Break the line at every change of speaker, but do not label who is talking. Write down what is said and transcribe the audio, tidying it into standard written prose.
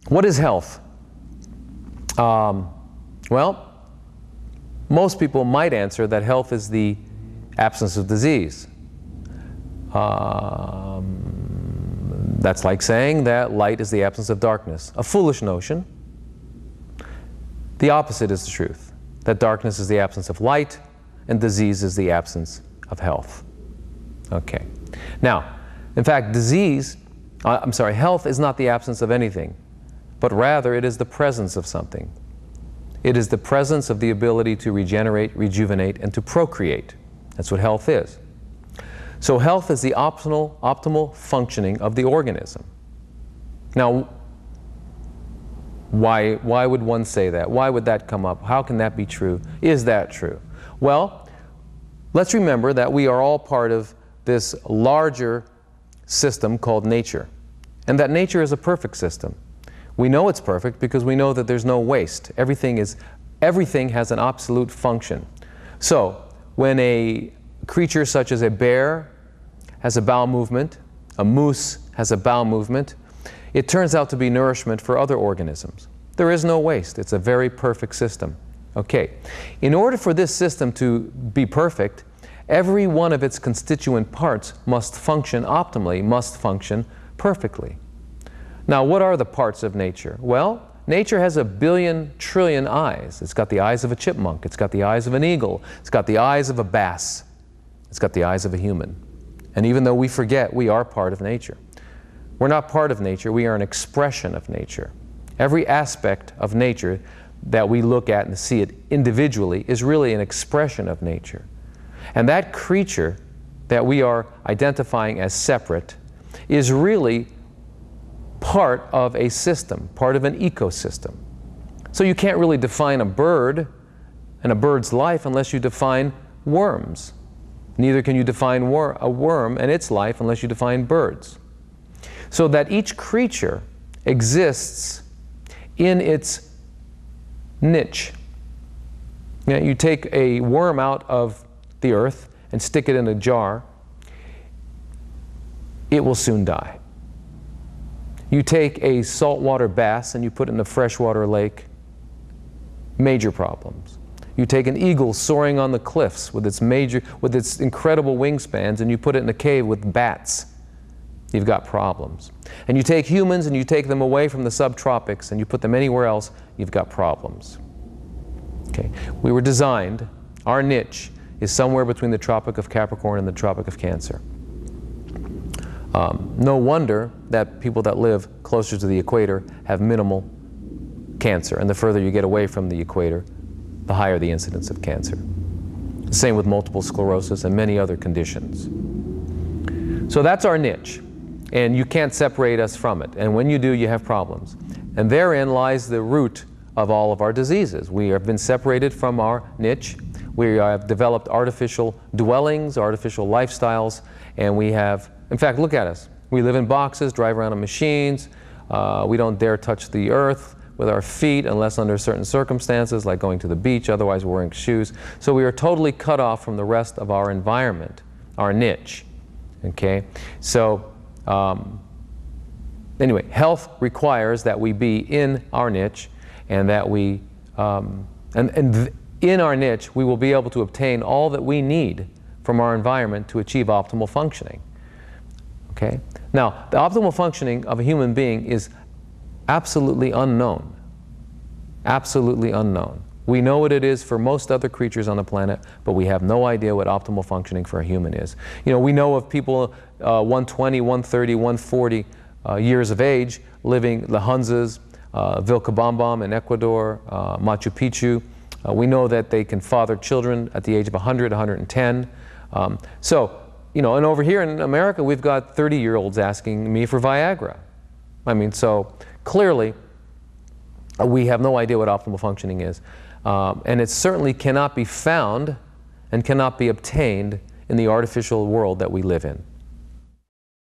What is health? Well, most people might answer that health is the absence of disease. That's like saying that light is the absence of darkness. A foolish notion. The opposite is the truth, that darkness is the absence of light and disease is the absence of health. Okay. Now, in fact, health is not the absence of anything, but rather it is the presence of something. It is the presence of the ability to regenerate, rejuvenate, and to procreate. That's what health is. So health is the optimal functioning of the organism. Now, why would one say that? Why would that come up? How can that be true? Is that true? Well, let's remember that we are all part of this larger system called nature, and that nature is a perfect system. We know it's perfect because we know that there's no waste. Everything has an absolute function. So when a creature such as a bear has a bowel movement, a moose has a bowel movement, it turns out to be nourishment for other organisms. There is no waste. It's a very perfect system. Okay. In order for this system to be perfect, every one of its constituent parts must function optimally, must function perfectly. Now, what are the parts of nature? Well, nature has 1 billion trillion eyes. It's got the eyes of a chipmunk. It's got the eyes of an eagle. It's got the eyes of a bass. It's got the eyes of a human. And even though we forget, we are part of nature. We're not part of nature. We are an expression of nature. Every aspect of nature that we look at and see it individually is really an expression of nature. And that creature that we are identifying as separate is really part of a system, part of an ecosystem. So you can't really define a bird and a bird's life unless you define worms. Neither can you define a worm and its life unless you define birds. So that each creature exists in its niche. You take a worm out of the earth and stick it in a jar, it will soon die. You take a saltwater bass and you put it in a freshwater lake, major problems. You take an eagle soaring on the cliffs with its incredible wingspans and you put it in a cave with bats, you've got problems. And you take humans and you take them away from the subtropics and you put them anywhere else, you've got problems. Okay. We were designed, our niche is somewhere between the Tropic of Capricorn and the Tropic of Cancer. No wonder that people that live closer to the equator have minimal cancer, and the further you get away from the equator, the higher the incidence of cancer. Same with multiple sclerosis and many other conditions. So that's our niche, and you can't separate us from it, and when you do, you have problems. And therein lies the root of all of our diseases. We have been separated from our niche. We have developed artificial dwellings, artificial lifestyles, and we have, in fact, look at us. We live in boxes, drive around in machines. We don't dare touch the earth with our feet unless under certain circumstances, like going to the beach, otherwise we're wearing shoes. So we are totally cut off from the rest of our environment, our niche. Okay? So, anyway, health requires that we be in our niche and that we, in our niche, we will be able to obtain all that we need from our environment to achieve optimal functioning. Okay? Now, the optimal functioning of a human being is absolutely unknown. Absolutely unknown. We know what it is for most other creatures on the planet, but we have no idea what optimal functioning for a human is. You know, we know of people 120, 130, 140 years of age living, the Hunzas, Vilcabambam in Ecuador, Machu Picchu. We know that they can father children at the age of 100, 110. So, you know, and over here in America, we've got 30-year-olds asking me for Viagra. I mean, so clearly, we have no idea what optimal functioning is. And it certainly cannot be found and cannot be obtained in the artificial world that we live in.